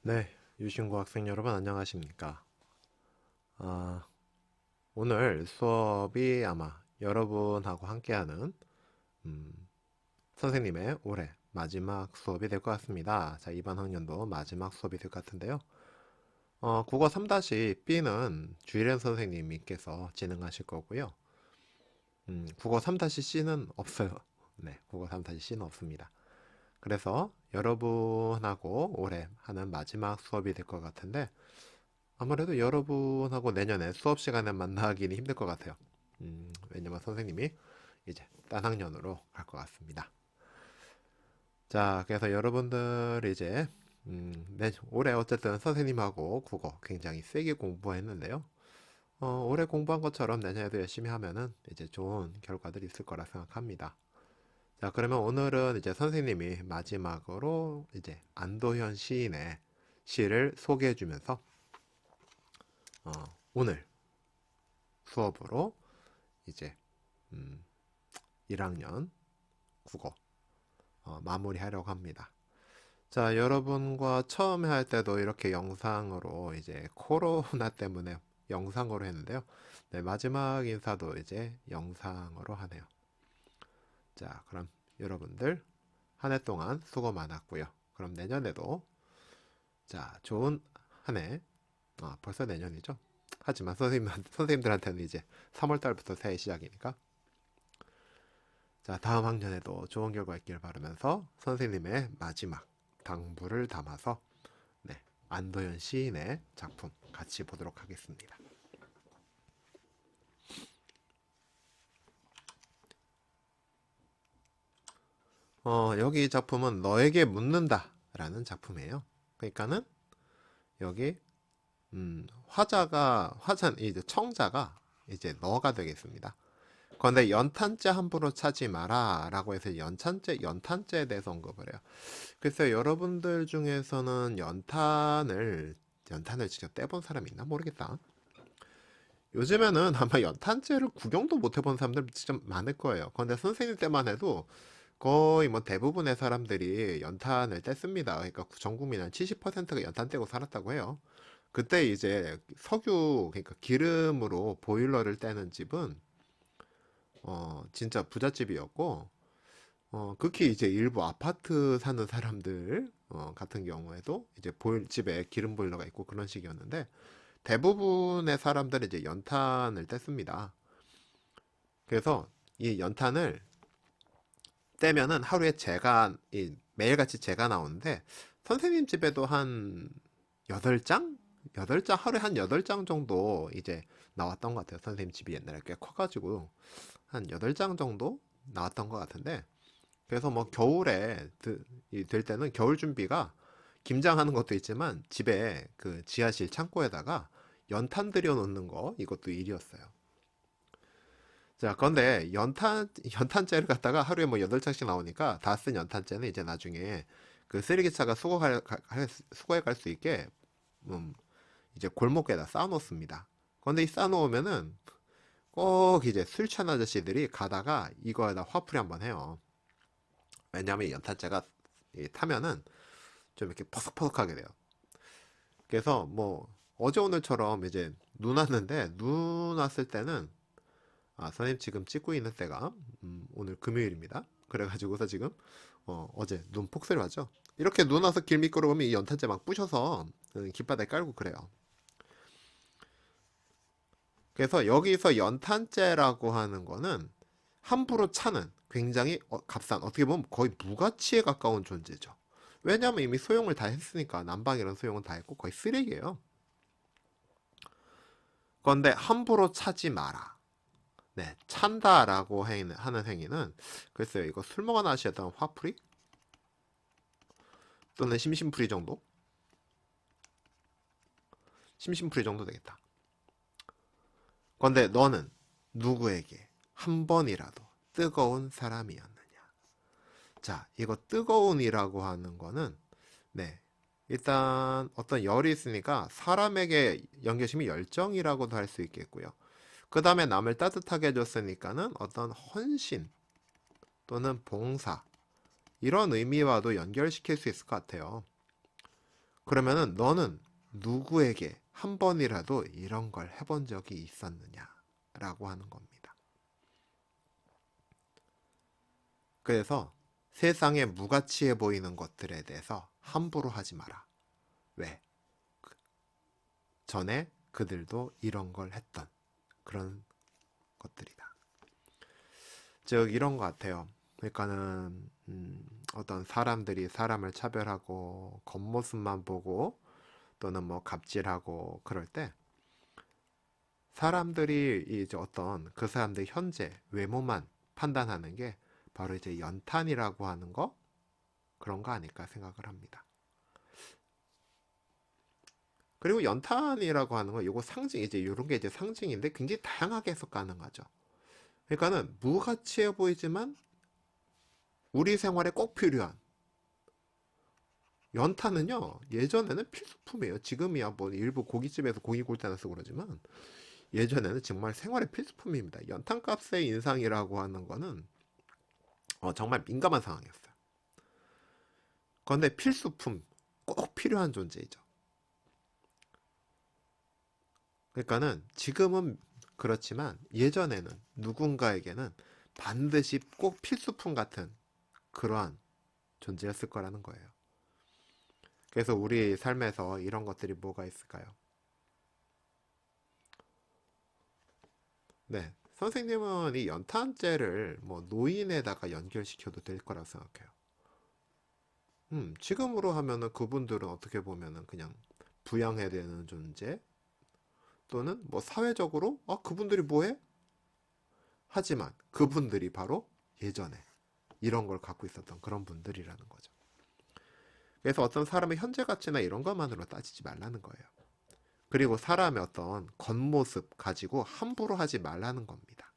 네, 유신고 학생 여러분 안녕하십니까? 아, 오늘 수업이 아마 여러분하고 함께하는 음, 선생님의 올해 마지막 수업이 될 것 같습니다. 자, 이번 학년도 마지막 수업이 될 것 같은데요. 국어 3-B는 주일현 선생님께서 진행하실 거고요. 국어 3-C는 없어요. 네, 국어 3-C는 없습니다. 그래서 여러분하고 올해 하는 마지막 수업이 될 것 같은데 아무래도 여러분하고 내년에 수업 시간에 만나기는 힘들 것 같아요. 왜냐면 선생님이 이제 딴 학년으로 갈 것 같습니다. 자, 그래서 여러분들 이제 올해 어쨌든 선생님하고 국어 굉장히 세게 공부했는데요. 올해 공부한 것처럼 내년에도 열심히 하면은 이제 좋은 결과들이 있을 거라 생각합니다. 자, 그러면 오늘은 이제 선생님이 마지막으로 이제 안도현 시인의 시를 소개해 주면서 오늘 수업으로 이제 음, 1학년 국어 마무리하려고 합니다. 자, 여러분과 처음에 할 때도 이렇게 영상으로 이제 코로나 때문에 영상으로 했는데요. 네, 마지막 인사도 이제 영상으로 하네요. 자, 그럼 여러분들 한 해 동안 수고 많았고요. 그럼 내년에도 자, 좋은 한 해, 벌써 내년이죠. 하지만 선생님들한테는 이제 3월 달부터 새해 시작이니까 자, 다음 학년에도 좋은 결과 있길 바라면서 선생님의 마지막 당부를 담아서 네, 안도현 시인의 작품 같이 보도록 하겠습니다. 여기 작품은 너에게 묻는다 라는 작품이에요. 그러니까는 여기 이제 청자가 이제 너가 되겠습니다. 그런데 연탄재 함부로 차지 마라 라고 해서 연탄재에 대해서 언급을 해요. 글쎄요, 여러분들 중에서는 연탄을 직접 떼본 사람이 있나 모르겠다. 요즘에는 아마 연탄재를 구경도 못 해본 사람들 진짜 많을 거예요. 그런데 선생님 때만 해도 거의 뭐 대부분의 사람들이 연탄을 뗐습니다. 그러니까 전 국민 한 70%가 연탄 떼고 살았다고 해요. 그때 이제 그러니까 기름으로 보일러를 떼는 집은 진짜 부잣집이었고 극히 이제 일부 아파트 사는 사람들 같은 경우에도 이제 집에 기름 보일러가 있고 그런 식이었는데 대부분의 사람들은 이제 연탄을 뗐습니다. 그래서 이 연탄을 떼면은 하루에 매일같이 재가 나오는데 선생님 집에도 한 8장? 8장, 하루에 한 8장 정도 이제 나왔던 것 같아요. 선생님 집이 옛날에 꽤 커가지고 한 8장 정도 나왔던 것 같은데 그래서 뭐 겨울에 될 때는 겨울 준비가 김장하는 것도 있지만 집에 그 지하실 창고에다가 연탄 들여 놓는 거 이것도 일이었어요. 자, 그런데 연탄재를 갖다가 하루에 뭐 8장씩 나오니까 다 쓴 연탄재는 이제 나중에 그 쓰레기차가 수거해 갈 수 있게 음, 이제 골목에다 쌓아놓습니다. 그런데 이 쌓아놓으면은 꼭 이제 술 취한 아저씨들이 가다가 이거에다 화풀이 한번 해요. 왜냐하면 이 연탄재가 타면은 좀 이렇게 퍼석퍼석하게 돼요. 그래서 뭐 어제 오늘처럼 이제 눈 왔는데 눈 왔을 때는 선생님 지금 찍고 있는 때가 오늘 금요일입니다. 그래가지고서 지금 어제 눈 폭설이 왔죠. 이렇게 눈 와서 길 미끄러우면 이 연탄재 막 부셔서 길바닥에 깔고 그래요. 그래서 여기서 연탄재라고 하는 거는 함부로 차는 굉장히 값싼 어떻게 보면 거의 무가치에 가까운 존재죠. 왜냐하면 이미 소용을 다 했으니까 난방이런 소용은 다 했고 거의 쓰레기예요. 그런데 함부로 차지 마라. 네, 찬다라고 하는 행위는 글쎄요, 이거 술 먹어나 시였던 화풀이 또는 심심풀이 정도 되겠다. 그런데 너는 누구에게 한 번이라도 뜨거운 사람이었느냐? 자, 이거 뜨거운이라고 하는 거는 네, 일단 어떤 열이 있으니까 사람에게 연결심이 열정이라고도 할 수 있겠고요. 그 다음에 남을 따뜻하게 해줬으니까는 어떤 헌신 또는 봉사 이런 의미와도 연결시킬 수 있을 것 같아요. 그러면은 너는 누구에게 한 번이라도 이런 걸 해본 적이 있었느냐라고 하는 겁니다. 그래서 세상에 무가치해 보이는 것들에 대해서 함부로 하지 마라. 왜? 전에 그들도 이런 걸 했던 그런 것들이다. 즉 이런 것 같아요. 그러니까는 어떤 사람들이 사람을 차별하고 겉모습만 보고 또는 뭐 갑질하고 그럴 때 사람들이 이제 어떤 그 사람들 현재 외모만 판단하는 게 바로 이제 연탄이라고 하는 거 그런 거 아닐까 생각을 합니다. 그리고 연탄이라고 하는 거 이거 상징 이제 이런 게 이제 상징인데 굉장히 다양하게 해석 가능하죠. 그러니까는 무가치해 보이지만 우리 생활에 꼭 필요한 연탄은요 예전에는 필수품이에요. 지금이야 뭐 일부 고깃집에서 고기 굴 때나 쓰고 그러지만 예전에는 정말 생활의 필수품입니다. 연탄값의 인상이라고 하는 거는 정말 민감한 상황이었어요. 그런데 필수품 꼭 필요한 존재이죠. 그러니까는 지금은 그렇지만 예전에는 누군가에게는 반드시 꼭 필수품 같은 그러한 존재였을 거라는 거예요. 그래서 우리 삶에서 이런 것들이 뭐가 있을까요? 네. 선생님은 이 연탄재를 뭐 노인에다가 연결시켜도 될 거라고 생각해요. 지금으로 하면은 그분들은 어떻게 보면은 그냥 부양해야 되는 존재 또는 뭐 사회적으로 그분들이 뭐해? 하지만 그분들이 바로 예전에 이런 걸 갖고 있었던 그런 분들이라는 거죠. 그래서 어떤 사람의 현재 가치나 이런 것만으로 따지지 말라는 거예요. 그리고 사람의 어떤 겉모습 가지고 함부로 하지 말라는 겁니다.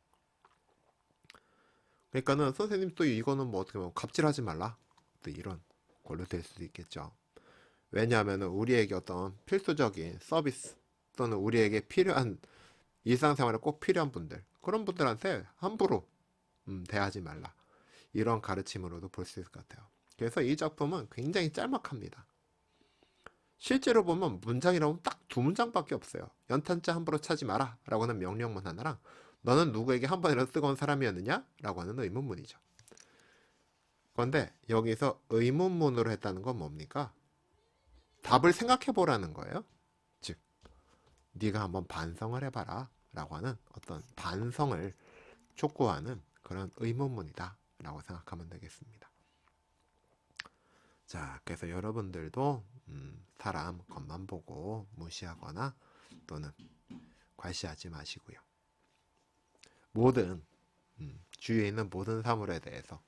그러니까는 선생님 또 이거는 뭐 어떻게 보면 갑질하지 말라. 또 이런 걸로 될 수도 있겠죠. 왜냐하면 우리에게 어떤 필수적인 서비스 또는 우리에게 필요한 일상생활에 꼭 필요한 분들 그런 분들한테 함부로 대하지 말라. 이런 가르침으로도 볼 수 있을 것 같아요. 그래서 이 작품은 굉장히 짤막합니다. 실제로 보면 문장이라면 딱 두 문장밖에 없어요. 연탄자 함부로 차지 마라 라고 하는 명령문 하나랑 너는 누구에게 한 번이라도 뜨거운 사람이었느냐? 라고 하는 의문문이죠. 그런데 여기서 의문문으로 했다는 건 뭡니까? 답을 생각해 보라는 거예요. 즉 네가 한번 반성을 해봐라 라고 하는 어떤 반성을 촉구하는 그런 의문문이다 라고 생각하면 되겠습니다. 자, 그래서 여러분들도 사람 겉만 보고 무시하거나 또는 괄시하지 마시고요. 모든 주위에 있는 모든 사물에 대해서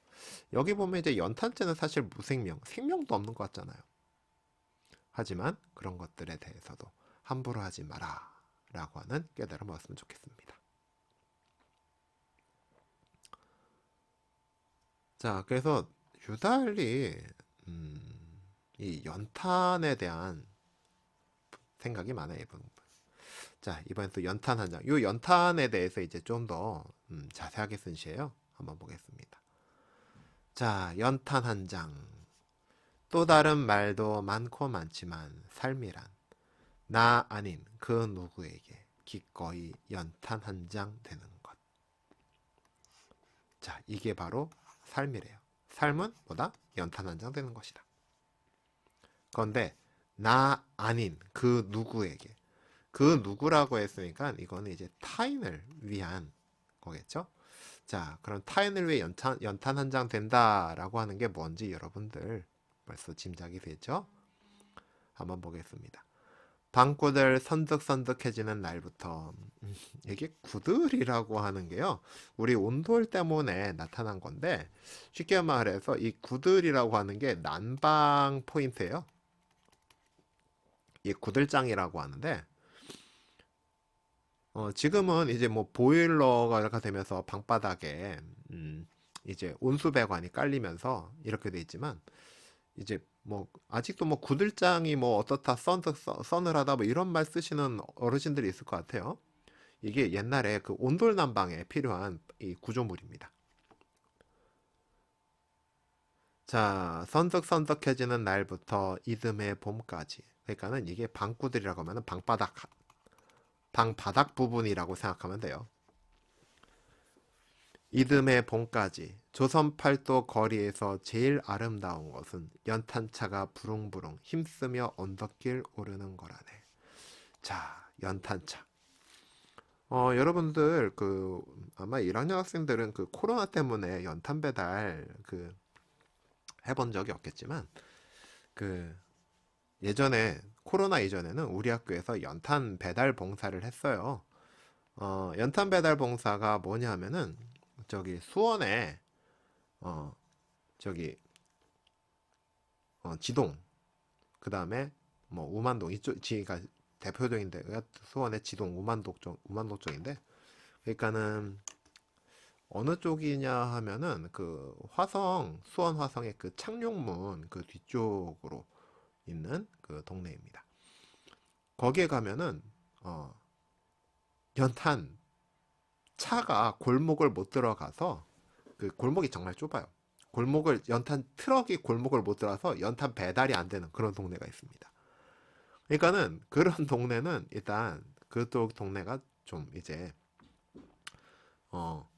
여기 보면 이제 연탄재는 사실 무생명, 생명도 없는 것 같잖아요. 하지만 그런 것들에 대해서도 함부로 하지 마라 라고 하는 깨달음 얻었으면 좋겠습니다. 자, 그래서 유달리 이 연탄에 대한 생각이 많아요. 이번. 자, 이번엔 또 연탄 한 장. 이 연탄에 대해서 이제 좀 더 자세하게 쓴 시예요. 한번 보겠습니다. 자, 연탄 한 장. 또 다른 말도 많고 많지만 삶이란 나 아닌 그 누구에게 기꺼이 연탄 한 장 되는 것. 자, 이게 바로 삶이래요. 삶은 뭐다? 연탄 한 장 되는 것이다. 그런데 나 아닌 그 누구에게 그 누구라고 했으니까 이거는 이제 타인을 위한 거겠죠. 자, 그럼 타인을 위해 연탄 한 장 된다라고 하는 게 뭔지 여러분들 벌써 짐작이 되죠? 한번 보겠습니다. 방구들 선득선득해지는 날부터 이게 구들이라고 하는 게요. 우리 온돌 때문에 나타난 건데 쉽게 말해서 이 구들이라고 하는 게 난방 포인트예요. 이 구들장이라고 하는데 지금은 이제 뭐 보일러가 이렇게 되면서 방바닥에 이제 온수배관이 깔리면서 이렇게 돼 있지만 이제 뭐 아직도 뭐 구들장이 뭐 어떻다 서늘하다 뭐 이런 말 쓰시는 어르신들이 있을 것 같아요. 이게 옛날에 그 온돌 난방에 필요한 이 구조물입니다. 자, 선덕선덕해지는 날부터 이듬해 봄까지. 그러니까는 이게 방구들이라고 하면은 방바닥 부분이라고 생각하면 돼요. 이듬해 봄까지 조선 팔도 거리에서 제일 아름다운 것은 연탄차가 부릉부릉 힘쓰며 언덕길 오르는 거라네. 자, 연탄차. 여러분들 아마 1학년 학생들은 그 코로나 때문에 연탄 배달 해본 적이 없겠지만 그 예전에 코로나 이전에는 우리 학교에서 연탄 배달 봉사를 했어요. 연탄 배달 봉사가 뭐냐 하면은 저기 수원에 어 저기 지동, 그 다음에 뭐 우만동 이쪽 지가 대표적인 데가 수원의 지동 우만동 쪽인데, 그러니까는 어느 쪽이냐 하면은 그 수원 화성의 그 창룡문 그 뒤쪽으로 있는 그 동네입니다. 거기에 가면은 어 연탄 차가 골목을 못 들어가서, 그 골목이 정말 좁아요. 연탄 트럭이 골목을 못 들어서 연탄 배달이 안 되는 그런 동네가 있습니다. 그러니까는 그런 동네는 일단 그쪽 동네가 좀 이제 어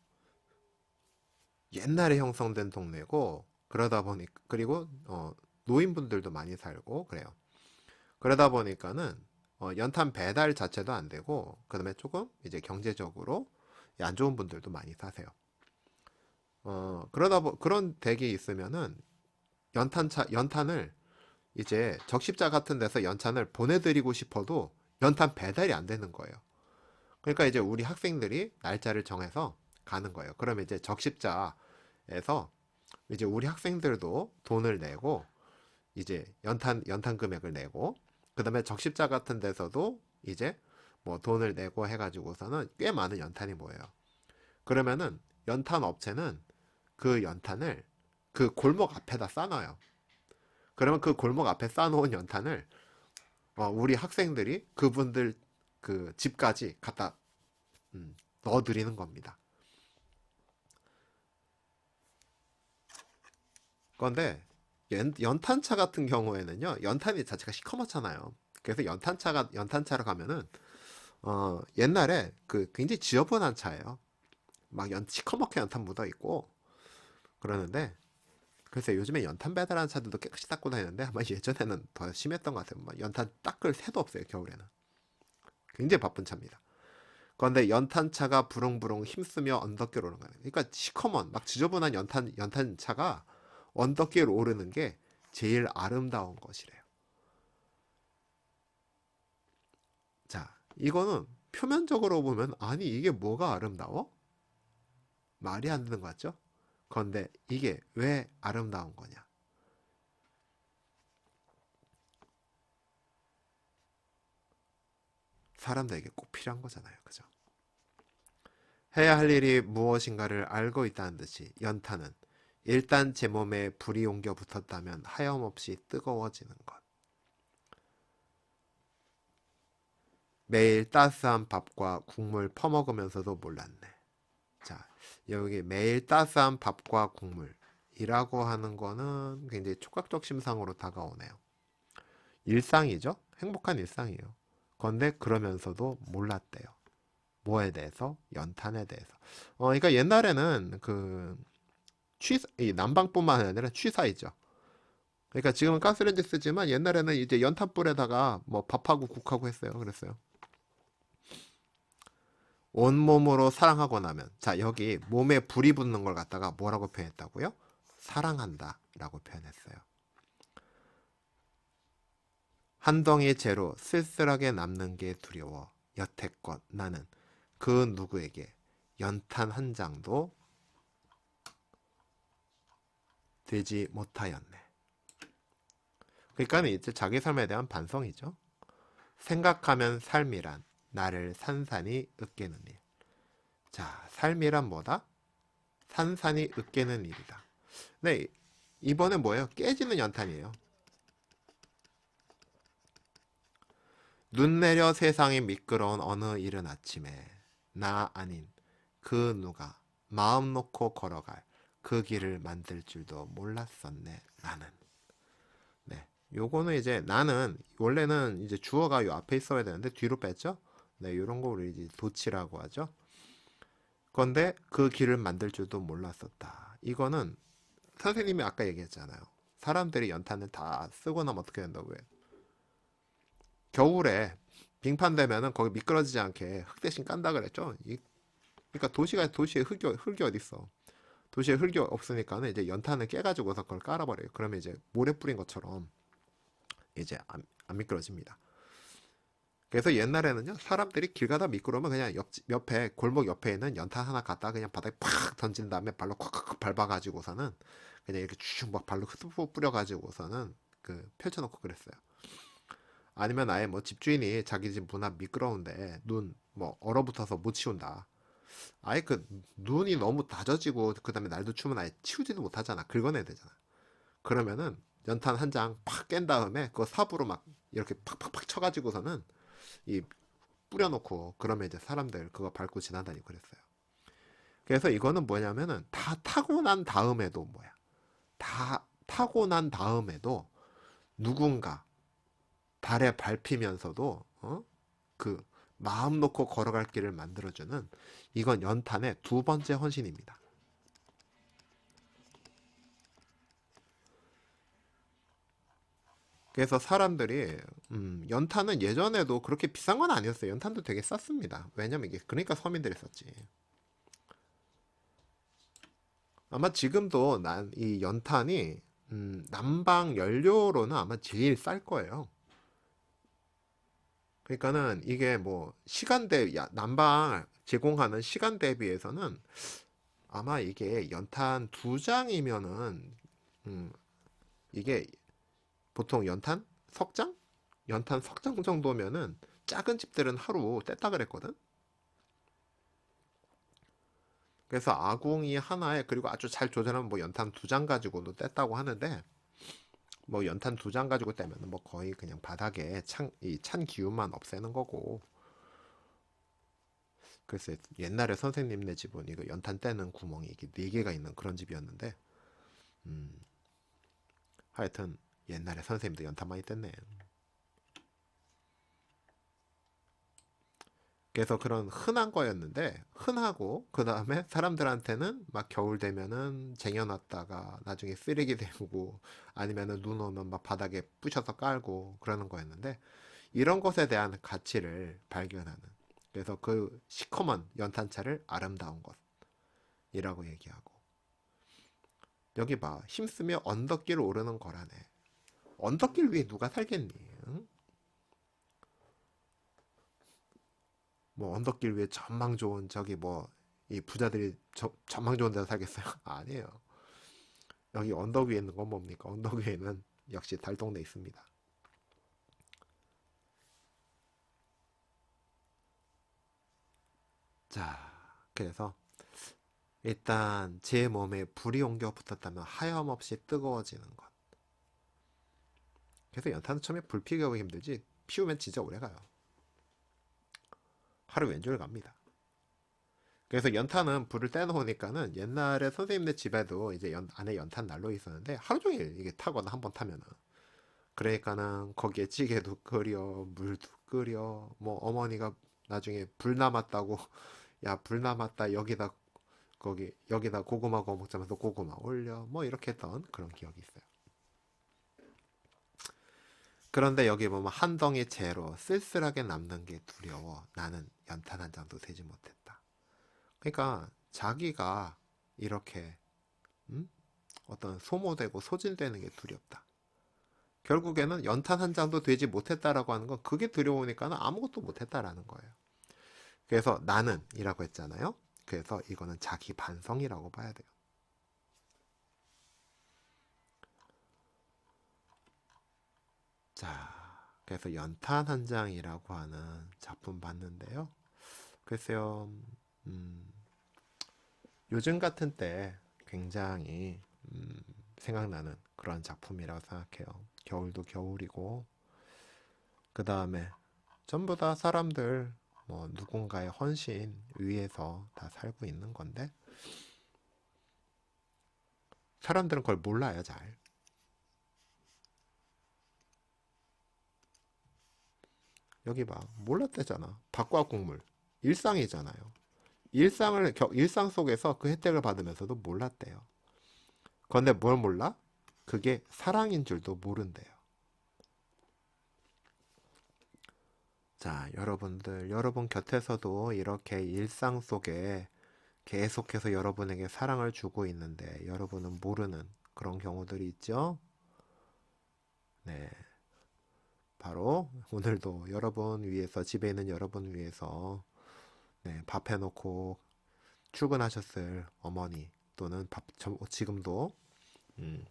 옛날에 형성된 동네고, 그러다 보니 그리고 노인분들도 많이 살고 그래요. 그러다 보니까는 연탄 배달 자체도 안 되고, 그다음에 조금 이제 경제적으로 안 좋은 분들도 많이 사세요. 그런 댁이 있으면은 연탄을 이제 적십자 같은 데서 연탄을 보내드리고 싶어도 연탄 배달이 안 되는 거예요. 그러니까 이제 우리 학생들이 날짜를 정해서 가는 거예요. 그러면 이제 적십자에서 이제 우리 학생들도 돈을 내고, 이제 연탄 금액을 내고, 그 다음에 적십자 같은 데서도 이제 뭐 돈을 내고 해가지고서는 꽤 많은 연탄이 모여요. 그러면은 연탄 업체는 그 연탄을 그 골목 앞에다 쌓아놔요. 그러면 그 골목 앞에 쌓아놓은 연탄을 우리 학생들이 그분들 그 집까지 갖다 넣어드리는 겁니다. 그런데 연탄차 같은 경우에는요, 연탄이 자체가 시커멓잖아요. 그래서 연탄차로 가면은 옛날에 그 굉장히 지저분한 차예요. 막 시커멓게 연탄 묻어 있고 그러는데, 글쎄 요즘에 연탄 배달하는 차들도 깨끗이 닦고 다니는데 아마 예전에는 더 심했던 것 같아요. 막 연탄 닦을 새도 없어요, 겨울에는. 굉장히 바쁜 차입니다. 그런데 연탄차가 부릉부릉 힘쓰며 언덕길 오르는 거예요. 그러니까 시커먼 막 지저분한 연탄차가 언덕길 오르는 게 제일 아름다운 것이래요. 자, 이거는 표면적으로 보면 아니 이게 뭐가 아름다워? 말이 안 되는 것 같죠? 그런데 이게 왜 아름다운 거냐? 사람들에게 꼭 필요한 거잖아요. 그죠? 해야 할 일이 무엇인가를 알고 있다는 듯이 연탄은 일단 제 몸에 불이 옮겨 붙었다면 하염없이 뜨거워지는 것. 매일 따스한 밥과 국물 퍼먹으면서도 몰랐네. 자, 여기 매일 따스한 밥과 국물이라고 하는 거는 굉장히 촉각적 심상으로 다가오네요. 일상이죠? 행복한 일상이에요. 그런데 그러면서도 몰랐대요. 뭐에 대해서? 연탄에 대해서. 그러니까 옛날에는 이 난방뿐만 아니라 취사이죠. 그러니까 지금은 가스레인지 쓰지만 옛날에는 이제 연탄불에다가 뭐 밥하고 국하고 했어요. 그랬어요. 온몸으로 사랑하고 나면, 자, 여기 몸에 불이 붙는 걸 갖다가 뭐라고 표현했다고요? 사랑한다 라고 표현했어요. 한 덩이 재로 쓸쓸하게 남는 게 두려워 여태껏 나는 그 누구에게 연탄 한 장도 되지 못하였네. 그러니까 이제 자기 삶에 대한 반성이죠. 생각하면 삶이란 나를 산산이 으깨는 일. 자, 삶이란 뭐다? 산산이 으깨는 일이다. 네, 이번엔 뭐예요? 깨지는 연탄이에요. 눈 내려 세상이 미끄러운 어느 이른 아침에 나 아닌 그 누가 마음 놓고 걸어갈 그 길을 만들 줄도 몰랐었네 나는. 네, 요거는 이제 나는 원래는 이제 주어가 요 앞에 있어야 되는데 뒤로 뺐죠. 네, 요런 거 우리 이제 도치라고 하죠. 그런데 그 길을 만들 줄도 몰랐었다. 이거는 선생님이 아까 얘기했잖아요. 사람들이 연탄을 다 쓰고 나면 어떻게 된다고요? 겨울에 빙판 되면은 거기 미끄러지지 않게 흙 대신 깐다 그랬죠. 그러니까 도시에 흙이 어디 있어? 도시에 흙이 없으니까는 이제 연탄을 깨가지고서 그걸 깔아버려요. 그러면 이제 모래 뿌린 것처럼 이제 안 미끄러집니다. 그래서 옛날에는요, 사람들이 길 가다 미끄러우면 그냥 옆에 골목 옆에 있는 연탄 하나 갖다 그냥 바닥에 팍 던진 다음에 발로 콱콱 밟아가지고서는 그냥 이렇게 쭉 막 발로 흩뿌 뿌려가지고서는 그 펼쳐놓고 그랬어요. 아니면 아예 뭐 집주인이 자기 집 문 앞 미끄러운데 눈 뭐 얼어붙어서 못 치운다. 아예 그 눈이 너무 다져지고 그다음에 날도 추우면 아예 치우지도 못하잖아. 긁어내야 되잖아. 그러면은 연탄 한 장 팍 깬 다음에 그거 삽으로 막 이렇게 팍팍팍 쳐가지고서는 이 뿌려놓고 그러면 이제 사람들 그거 밟고 지나다니고 그랬어요. 그래서 이거는 뭐냐면은 다 타고 난 다음에도 뭐야? 다 타고 난 다음에도 누군가 발에 밟히면서도 그 마음 놓고 걸어갈 길을 만들어주는 이건 연탄의 두 번째 헌신입니다. 그래서 사람들이 연탄은 예전에도 그렇게 비싼 건 아니었어요. 연탄도 되게 쌌습니다. 왜냐면 이게 그러니까 서민들이 썼지. 아마 지금도 난 이 연탄이 난방 연료로는 아마 제일 쌀 거예요. 그러니까는 이게 뭐 난방 제공하는 시간 대비해서는 아마 이게 연탄 두 장이면은 음, 이게 보통 연탄 석장 정도면은 작은 집들은 하루 뗐다 그랬거든. 그래서 아궁이 하나에 그리고 아주 잘 조절하면 뭐 연탄 두 장 가지고도 뗐다고 하는데 뭐 연탄 두 장 가지고 떼면 뭐 거의 그냥 바닥에 이 찬 기운만 없애는 거고. 글쎄 옛날에 선생님네 집은 이거 연탄 떼는 구멍이 이게 네 개가 있는 그런 집이었는데 음, 하여튼 옛날에 선생님도 연탄 많이 뗐네. 그래서 그런 흔한 거였는데 흔하고 그 다음에 사람들한테는 막 겨울 되면은 쟁여놨다가 나중에 쓰레기 되고 아니면은 눈 오면 막 바닥에 부셔서 깔고 그러는 거였는데 이런 것에 대한 가치를 발견하는 그래서 그 시커먼 연탄차를 아름다운 것이라고 얘기하고 여기 봐 힘쓰며 언덕길 오르는 거라네. 언덕길 위에 누가 살겠니? 응? 뭐 언덕길 위에 전망 좋은 저기 뭐 이 부자들이 전망 좋은 데서 살겠어요? 아니에요. 여기 언덕 위에 있는 건 뭡니까? 언덕 위에는 역시 달동네 있습니다. 자, 그래서 일단 제 몸에 불이 옮겨 붙었다면 하염없이 뜨거워지는 것. 그래서 연탄은 처음에 불 피우기 힘들지 피우면 진짜 오래 가요. 하루 왼종일 갑니다. 그래서 연탄은 불을 떼놓으니까는 옛날에 선생님네 집에도 이제 안에 연탄 난로 있었는데 하루 종일 이게 타거나 한번 타면은 그러니까는 거기에 찌개도 끓여 물도 끓여 뭐 어머니가 나중에 불 남았다고 야 불 남았다 여기다 고구마 구워 먹자면서 고구마 올려 뭐 이렇게 했던 그런 기억이 있어요. 그런데 여기 보면 한 덩이 재로 쓸쓸하게 남는 게 두려워 나는 연탄 한 장도 세지 못했다. 그러니까 자기가 이렇게 음? 어떤 소모되고 소진되는 게 두렵다. 결국에는 연탄 한 장도 되지 못했다라고 하는 건 그게 두려우니까 아무것도 못했다라는 거예요. 그래서 나는이라고 했잖아요. 그래서 이거는 자기 반성이라고 봐야 돼요. 자, 그래서 연탄 한 장이라고 하는 작품 봤는데요. 글쎄요, 음, 요즘 같은 때 굉장히 생각나는 그런 작품이라고 생각해요. 겨울도 겨울이고, 그 다음에 전부 다 사람들 뭐 누군가의 헌신 위에서 다 살고 있는 건데 사람들은 그걸 몰라요, 잘. 여기 봐. 몰랐대잖아. 밥과 국물. 일상이잖아요. 일상 속에서 그 혜택을 받으면서도 몰랐대요. 그런데 뭘 몰라? 그게 사랑인 줄도 모른대요. 자, 여러분들, 여러분 곁에서도 이렇게 일상 속에 계속해서 여러분에게 사랑을 주고 있는데 여러분은 모르는 그런 경우들이 있죠? 네. 바로 오늘도 여러분 위해서, 집에 있는 여러분 위해서 네, 밥 해놓고 출근하셨을 어머니 또는 지금도 음,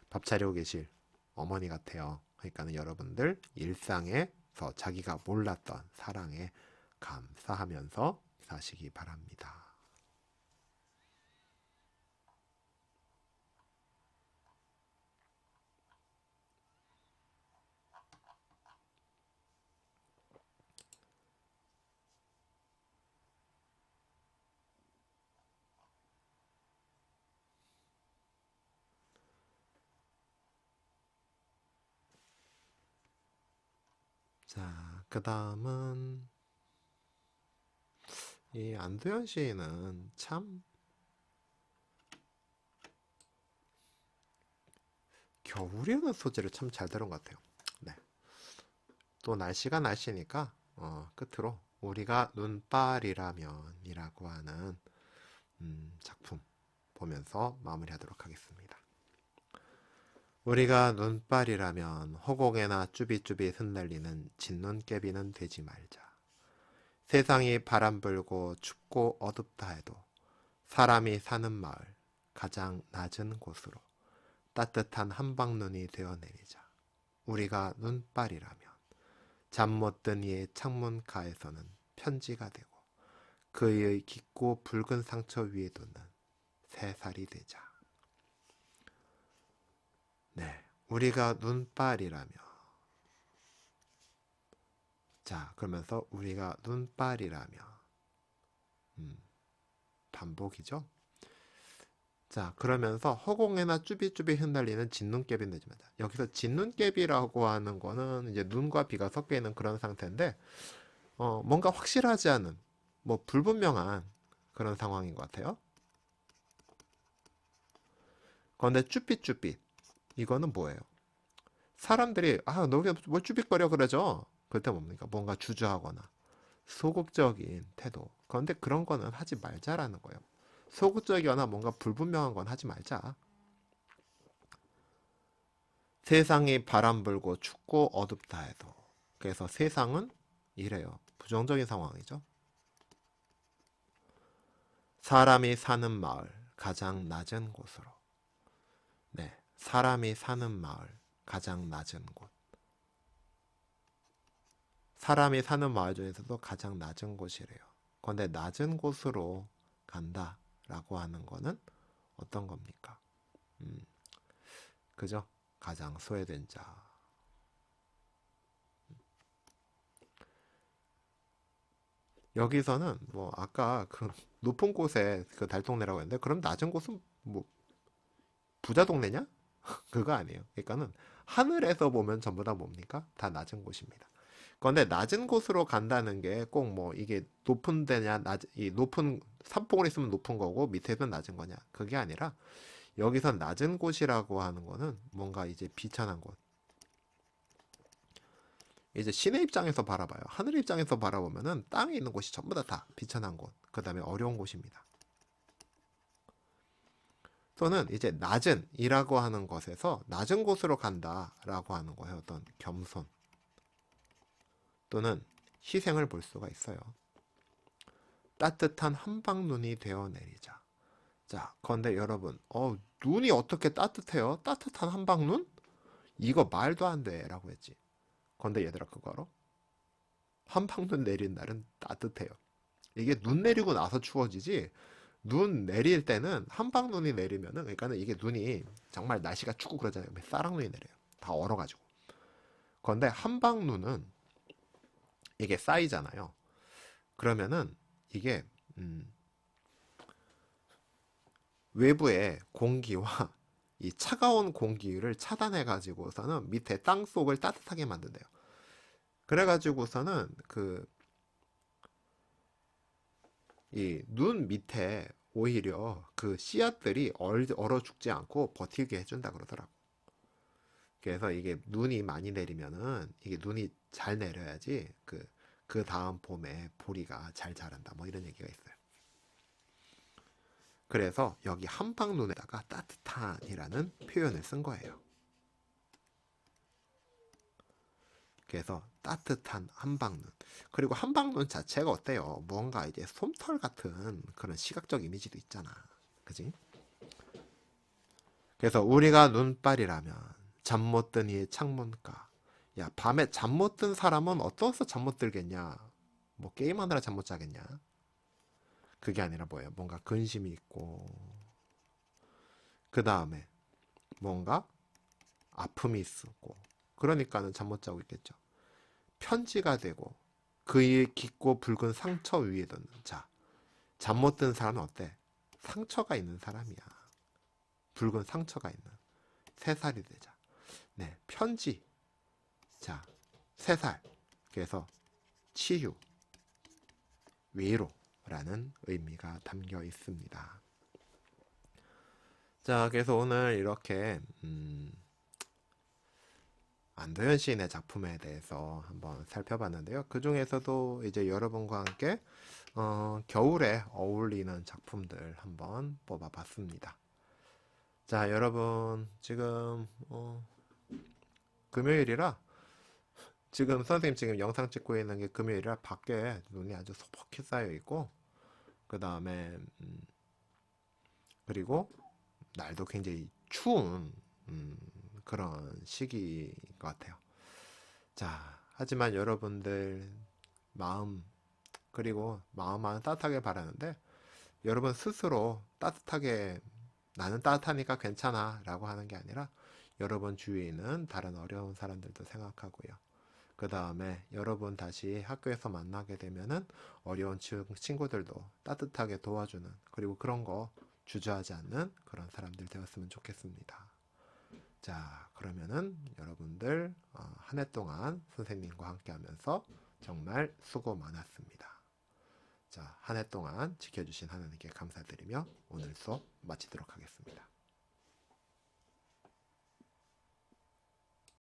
밥 차리고 계실 어머니 같아요. 그러니까는 여러분들 일상에서 자기가 몰랐던 사랑에 감사하면서 사시기 바랍니다. 자, 그 다음은 이 안도현 시인은 참 겨울이라는 소재를 참 잘 들은 것 같아요. 네. 또 날씨가 날씨니까 끝으로 우리가 눈발이라면이라고 하는 작품 보면서 마무리하도록 하겠습니다. 우리가 눈발이라면 허공에나 쭈빗쭈빗 흩날리는 진눈깨비는 되지 말자. 세상이 바람 불고 춥고 어둡다 해도 사람이 사는 마을 가장 낮은 곳으로 따뜻한 한방눈이 되어 내리자. 우리가 눈발이라면 잠 못 든 이의 창문가에서는 편지가 되고 그의 깊고 붉은 상처 위에 돋는 새살이 되자. 네, 우리가 눈발이라며. 자, 그러면서 우리가 눈발이라며. 반복이죠. 자, 그러면서 허공에나 쭈비쭈비 흩날리는 진눈깨비 되지만 여기서 진눈깨비라고 하는 거는 이제 눈과 비가 섞여 있는 그런 상태인데 뭔가 확실하지 않은 뭐 불분명한 그런 상황인 것 같아요. 그런데 쭈삣쭈삣 이거는 뭐예요? 사람들이 너 왜 뭘 쭈삣거려 그러죠? 그럴 때 뭡니까? 뭔가 주저하거나 소극적인 태도. 그런데 그런 거는 하지 말자라는 거예요. 소극적이거나 뭔가 불분명한 건 하지 말자. 세상이 바람 불고 춥고 어둡다 해도 그래서 세상은 이래요. 부정적인 상황이죠. 사람이 사는 마을 가장 낮은 곳으로. 네, 사람이 사는 마을 가장 낮은 곳. 사람이 사는 마을 중에서도 가장 낮은 곳이래요. 그런데 낮은 곳으로 간다라고 하는 거는 어떤 겁니까? 그죠? 가장 소외된 자. 여기서는 뭐 아까 그 높은 곳에 그 달동네라고 했는데 그럼 낮은 곳은 뭐 부자 동네냐? 그거 아니에요. 그러니까는 하늘에서 보면 전부 다 뭡니까? 다 낮은 곳입니다. 그런데 낮은 곳으로 간다는 게 꼭 뭐 이게 높은 데냐, 이 높은 산봉우리 있으면 높은 거고 밑에는 낮은 거냐? 그게 아니라 여기선 낮은 곳이라고 하는 거는 뭔가 이제 비천한 곳. 이제 신의 입장에서 바라봐요. 하늘 입장에서 바라보면은 땅에 있는 곳이 전부 다 비천한 곳. 그 다음에 어려운 곳입니다. 또는 이제 낮은이라고 하는 것에서 낮은 곳으로 간다라고 하는 거예요. 어떤 겸손 또는 희생을 볼 수가 있어요. 따뜻한 한방눈이 되어 내리자. 자, 그런데 여러분, 눈이 어떻게 따뜻해요? 따뜻한 한방눈? 이거 말도 안 돼, 라고 했지. 그런데 얘들아, 그거 알아? 한방눈 내린 날은 따뜻해요. 이게 눈 내리고 나서 추워지지, 눈 내릴 때는 한방눈이 내리면은, 그러니까는 이게 눈이 정말 날씨가 춥고 그러잖아요. 쌀랑눈이 내려요. 다 얼어가지고. 그런데 한방눈은 이게 쌓이잖아요. 그러면은 이게 외부의 공기와 이 차가운 공기를 차단해 가지고서는 밑에 땅 속을 따뜻하게 만든대요. 그래 가지고서는 그 이 눈 밑에 오히려 그 씨앗들이 얼어 죽지 않고 버티게 해준다 그러더라고. 그래서 이게 눈이 많이 내리면은 이게 눈이 잘 내려야지 그 다음 봄에 보리가 잘 자란다. 뭐 이런 얘기가 있어요. 그래서 여기 한방눈에다가 따뜻한이라는 표현을 쓴 거예요. 그래서 따뜻한 한방눈. 그리고 한방눈 자체가 어때요? 뭔가 이제 솜털 같은 그런 시각적 이미지도 있잖아. 그지? 그래서 우리가 눈발이라면 잠 못 든 이의 창문가. 야, 밤에 잠 못 든 사람은 어떠서 잠 못 들겠냐? 뭐 게임하느라 잠 못 자겠냐? 그게 아니라 뭐예요? 뭔가 근심이 있고, 그 다음에 뭔가 아픔이 있고, 그러니까는 잠 못 자고 있겠죠. 편지가 되고, 그의 깊고 붉은 상처 위에 뒀는 자. 잠 못 든 사람은 어때? 상처가 있는 사람이야. 붉은 상처가 있는. 3살이 되자. 네, 편지. 자, 3살. 그래서 치유, 위로라는 의미가 담겨 있습니다. 자, 그래서 오늘 이렇게 안도현 시인의 작품에 대해서 한번 살펴봤는데요. 그 중에서도 이제 여러분과 함께 겨울에 어울리는 작품들 한번 뽑아봤습니다. 자, 여러분 지금 금요일이라 지금 선생님 지금 영상 찍고 있는 게 금요일이라 밖에 눈이 아주 소복히 쌓여 있고 그 다음에 그리고 날도 굉장히 추운 그런 시기인 것 같아요. 자, 하지만 여러분들 마음 그리고 마음만 따뜻하게 바라는데 여러분 스스로 따뜻하게 나는 따뜻하니까 괜찮아 라고 하는 게 아니라 여러분 주위에 있는 다른 어려운 사람들도 생각하고요. 그 다음에 여러분 다시 학교에서 만나게 되면은 어려운 친구들도 따뜻하게 도와주는 그리고 그런 거 주저하지 않는 그런 사람들 되었으면 좋겠습니다. 자, 그러면은 여러분들 한 해 동안 선생님과 함께 하면서 정말 수고 많았습니다. 자, 한 해 동안 지켜주신 하나님께 감사드리며 오늘 수업 마치도록 하겠습니다.